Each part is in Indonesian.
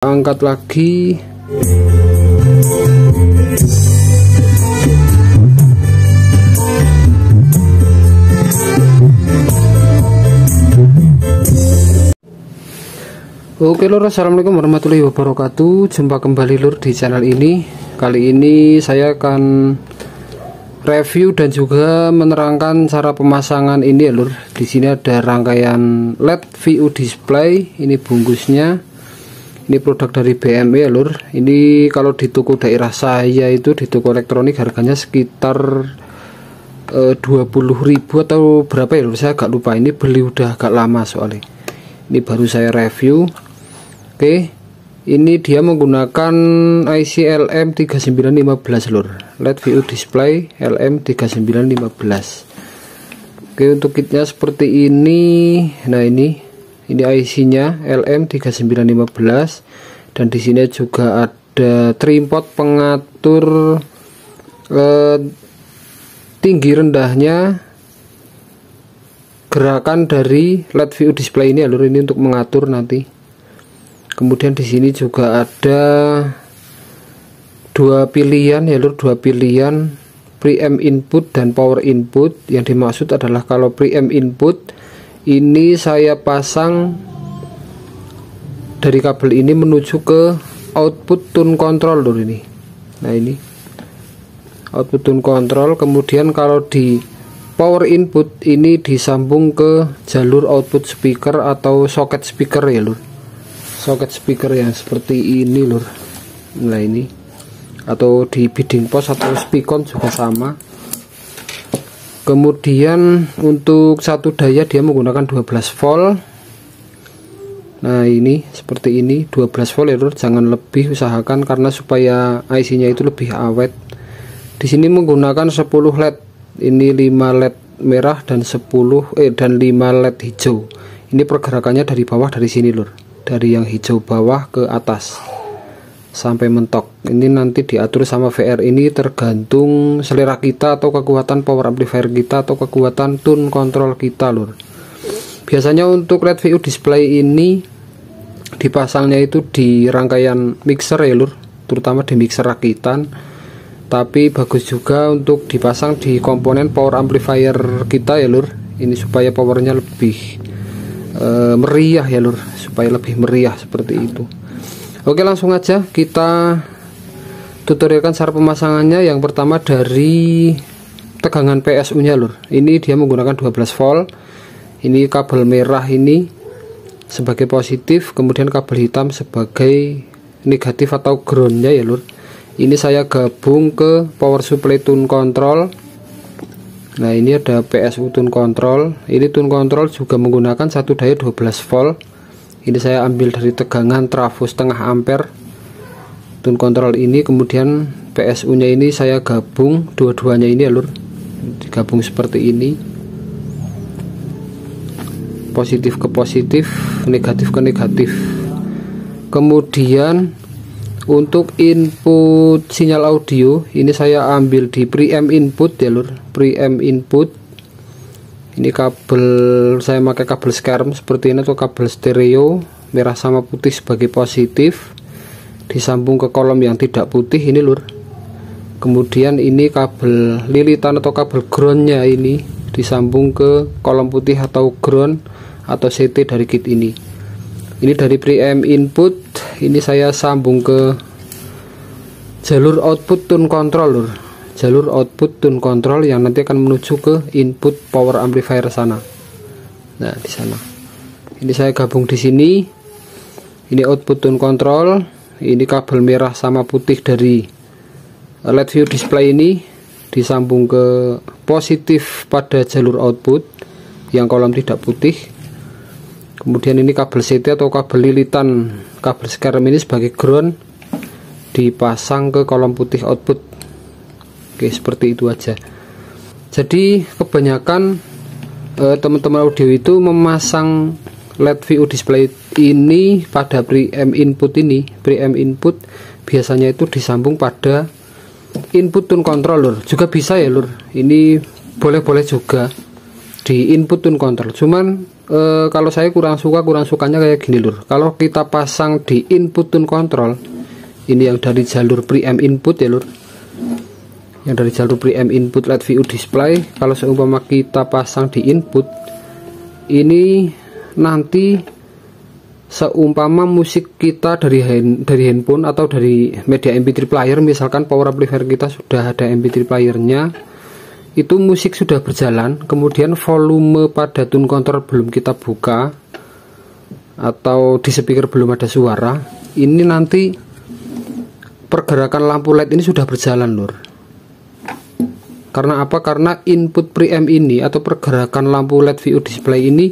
Angkat lagi. Oke lur, assalamualaikum warahmatullahi wabarakatuh. Jumpa kembali lur di channel ini. Kali ini saya akan review dan juga menerangkan cara pemasangan ini ya lur. Di sini ada rangkaian LED VU display. Ini bungkusnya. Ini produk dari BMW ya lur. Ini kalau di toko daerah saya itu, di toko elektronik, harganya sekitar 20.000 atau berapa ya lur, saya agak lupa. Ini beli udah agak lama soalnya. Ini baru saya review. Oke, ini dia menggunakan IC LM3915 lur, LED VU display LM3915. Oke, untuk kitnya seperti ini. Nah ini IC-nya LM3915, dan di sini juga ada tripod pengatur tinggi rendahnya gerakan dari LED VU display ini lur, ini untuk mengatur nanti. Kemudian di sini juga ada dua pilihan ya lur, dua pilihan preamp input dan power input. Yang dimaksud adalah kalau preamp input ini saya pasang dari kabel ini menuju ke output tune control lur ini. Nah ini output tune control. Kemudian kalau di power input ini disambung ke jalur output speaker atau socket speaker ya lur, socket speaker yang seperti ini lur. Nah ini, atau di bidding post atau speakon juga sama. Kemudian untuk satu daya dia menggunakan 12 volt. Nah ini seperti ini 12 volt ya lur, jangan lebih, usahakan karena supaya IC nya itu lebih awet. Di sini menggunakan 10 LED. Ini 5 LED merah dan 5 LED hijau. Ini pergerakannya dari bawah, dari sini lur, dari yang hijau bawah ke atas sampai mentok. Ini nanti diatur sama VR ini, tergantung selera kita atau kekuatan power amplifier kita atau kekuatan tune control kita lur. Biasanya untuk LED VU display ini dipasangnya itu di rangkaian mixer ya lur, terutama di mixer rakitan. Tapi bagus juga untuk dipasang di komponen power amplifier kita ya lur. Ini supaya powernya lebih meriah ya lur, supaya lebih meriah seperti itu. Oke, langsung aja kita tutorialkan cara pemasangannya. Yang pertama dari tegangan PSU nya lur. Ini dia menggunakan 12 volt. Ini kabel merah ini sebagai positif, kemudian kabel hitam sebagai negatif atau groundnya ya lur. Ini saya gabung ke power supply tune control. Nah ini ada PSU tune control. Ini tune control juga menggunakan satu daya 12 volt. Ini saya ambil dari tegangan trafo setengah ampere tune control ini. Kemudian PSU nya ini saya gabung dua-duanya ini ya lur, digabung seperti ini, positif ke positif, negatif ke negatif. Kemudian untuk input sinyal audio ini saya ambil di preamp input ya lur, preamp input. Ini kabel, saya pakai kabel SCARM seperti ini atau kabel stereo merah sama putih sebagai positif, disambung ke kolom yang tidak putih ini lur. Kemudian ini kabel lilitan atau kabel groundnya ini disambung ke kolom putih atau ground atau CT dari kit ini. Ini dari preamp input, ini saya sambung ke jalur output tune control lur, jalur output tune control yang nanti akan menuju ke input power amplifier sana. Nah di sana ini saya gabung di sini. Ini output tune control. Ini kabel merah sama putih dari LED VU display ini disambung ke positif pada jalur output yang kolom tidak putih. Kemudian ini kabel CT atau kabel lilitan kabel SCARM ini sebagai ground dipasang ke kolom putih output. Oke, seperti itu aja. Jadi kebanyakan teman-teman audio itu memasang LED VU display ini pada preamp input ini. Preamp input biasanya itu disambung pada input tune control lur. Juga bisa ya lur. Ini boleh-boleh juga di input tune control. Cuman kalau saya kurang sukanya kayak gini lur. Kalau kita pasang di input tune control, ini yang dari jalur preamp input ya lur, yang dari jalur preamp input LED VU display. Kalau seumpama kita pasang di input ini, nanti seumpama musik kita dari handphone atau dari media MP3 player, misalkan power amplifier kita sudah ada MP3 playernya, itu musik sudah berjalan, kemudian volume pada tune control belum kita buka atau di speaker belum ada suara, ini nanti pergerakan lampu LED ini sudah berjalan lur. Karena apa? Karena input preamp ini atau pergerakan lampu LED VU display ini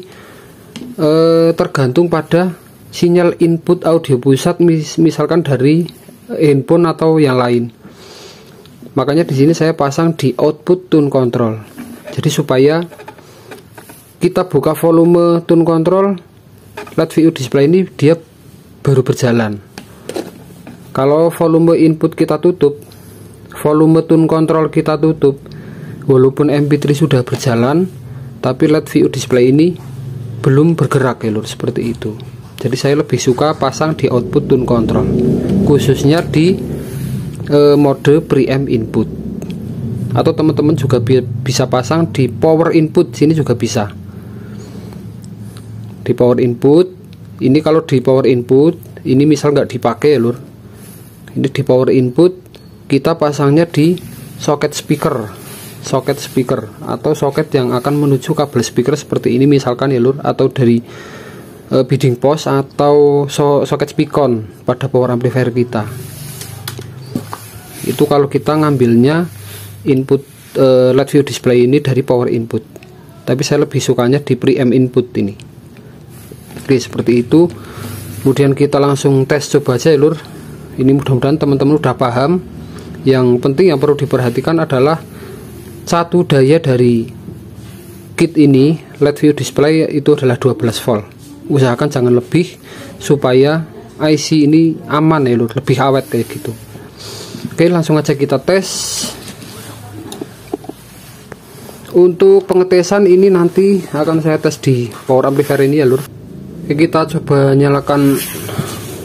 tergantung pada sinyal input audio pusat, misalkan dari handphone atau yang lain. Makanya di sini saya pasang di output tune control. Jadi supaya kita buka volume tune control LED VU display ini, dia baru berjalan. Kalau volume input kita tutup, volume tune control kita tutup, walaupun MP3 sudah berjalan, tapi LED VU display ini belum bergerak ya lur, seperti itu. Jadi saya lebih suka pasang di output tune control, khususnya di mode preamp input. Atau teman-teman juga bisa pasang di power input, sini juga bisa. Di power input, ini kalau di power input, ini misal nggak dipakai ya lur, ini di power input kita pasangnya di soket speaker atau soket yang akan menuju kabel speaker seperti ini misalkan ya lur, atau dari bidding post atau soket speakon pada power amplifier kita. Itu kalau kita ngambilnya input LED VU display ini dari power input, tapi saya lebih sukanya di preamp input ini. Oke, seperti itu. Kemudian kita langsung tes coba aja ya lur. Ini mudah-mudahan teman-teman udah paham. Yang penting yang perlu diperhatikan adalah satu daya dari kit ini LED VU display itu adalah 12 volt. Usahakan jangan lebih supaya IC ini aman ya lur, lebih awet kayak gitu. Oke, langsung aja kita tes. Untuk pengetesan ini nanti akan saya tes di power amplifier ini ya lur. Oke, kita coba nyalakan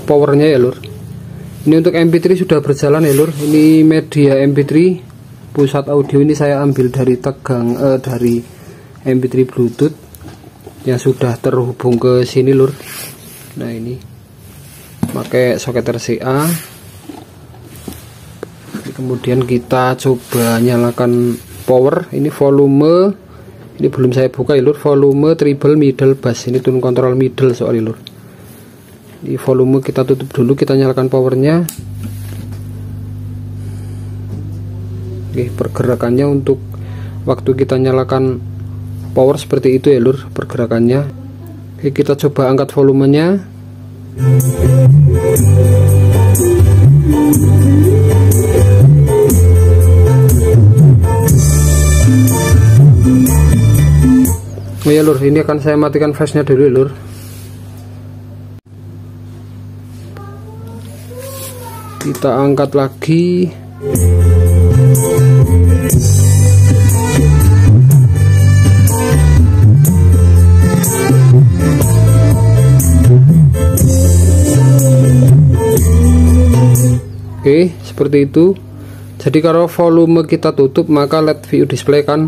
powernya ya lur. Ini untuk MP3 sudah berjalan ya lur. Ini media MP3 pusat audio ini saya ambil dari tegang dari MP3 Bluetooth yang sudah terhubung ke sini lur. Nah, ini pakai soket RCA. Kemudian kita coba nyalakan power. Ini volume, ini belum saya buka ya lur, volume treble middle bass. Ini tune control middle soalnya lur. Di volume kita tutup dulu, kita nyalakan powernya. Oke, pergerakannya untuk waktu kita nyalakan power seperti itu ya lur, pergerakannya. Oke, kita coba angkat volumenya. Oh ya lur, ini akan saya matikan flashnya dulu ya lur. Kita angkat lagi. Oke, seperti itu. Jadi kalau volume kita tutup, maka LED VU display kan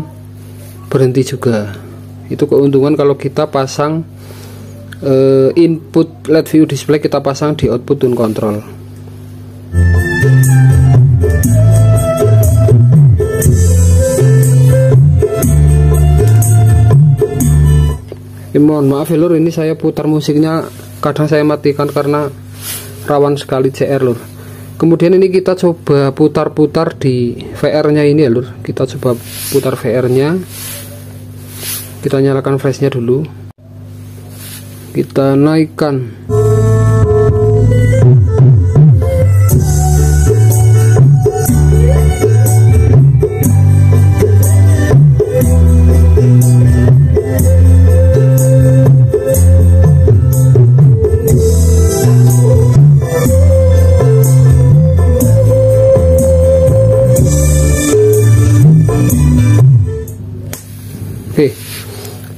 berhenti juga. Itu keuntungan kalau kita pasang input LED VU display, kita pasang di output tune control. Mohon maaf ya lur, ini saya putar musiknya kadang saya matikan karena rawan sekali CR lur. Kemudian ini kita coba putar-putar di VR nya ini ya lur. Kita coba putar VR nya. Kita nyalakan flashnya dulu. Kita naikkan.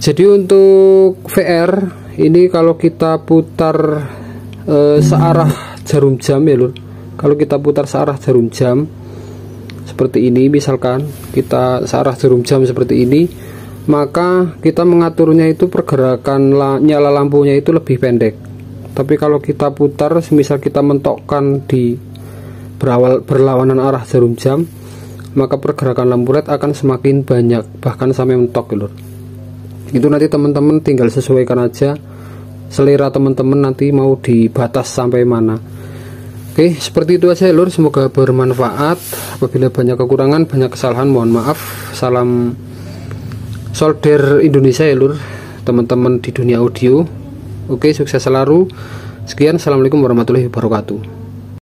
Jadi untuk VR ini kalau kita putar searah jarum jam ya lur, kalau kita putar searah jarum jam seperti ini, misalkan kita searah jarum jam seperti ini, maka kita mengaturnya itu pergerakan nyala lampunya itu lebih pendek. Tapi kalau kita putar, misal kita mentokkan di berlawanan arah jarum jam, maka pergerakan lampu LED akan semakin banyak, bahkan sampai mentok lur. Itu nanti teman-teman tinggal sesuaikan aja selera teman-teman nanti mau dibatas sampai mana. Oke, seperti itu aja lur, semoga bermanfaat. Apabila banyak kekurangan, banyak kesalahan, mohon maaf. Salam solder Indonesia ya lur, teman-teman di dunia audio. Oke, sukses selalu. Sekian, assalamualaikum warahmatullahi wabarakatuh.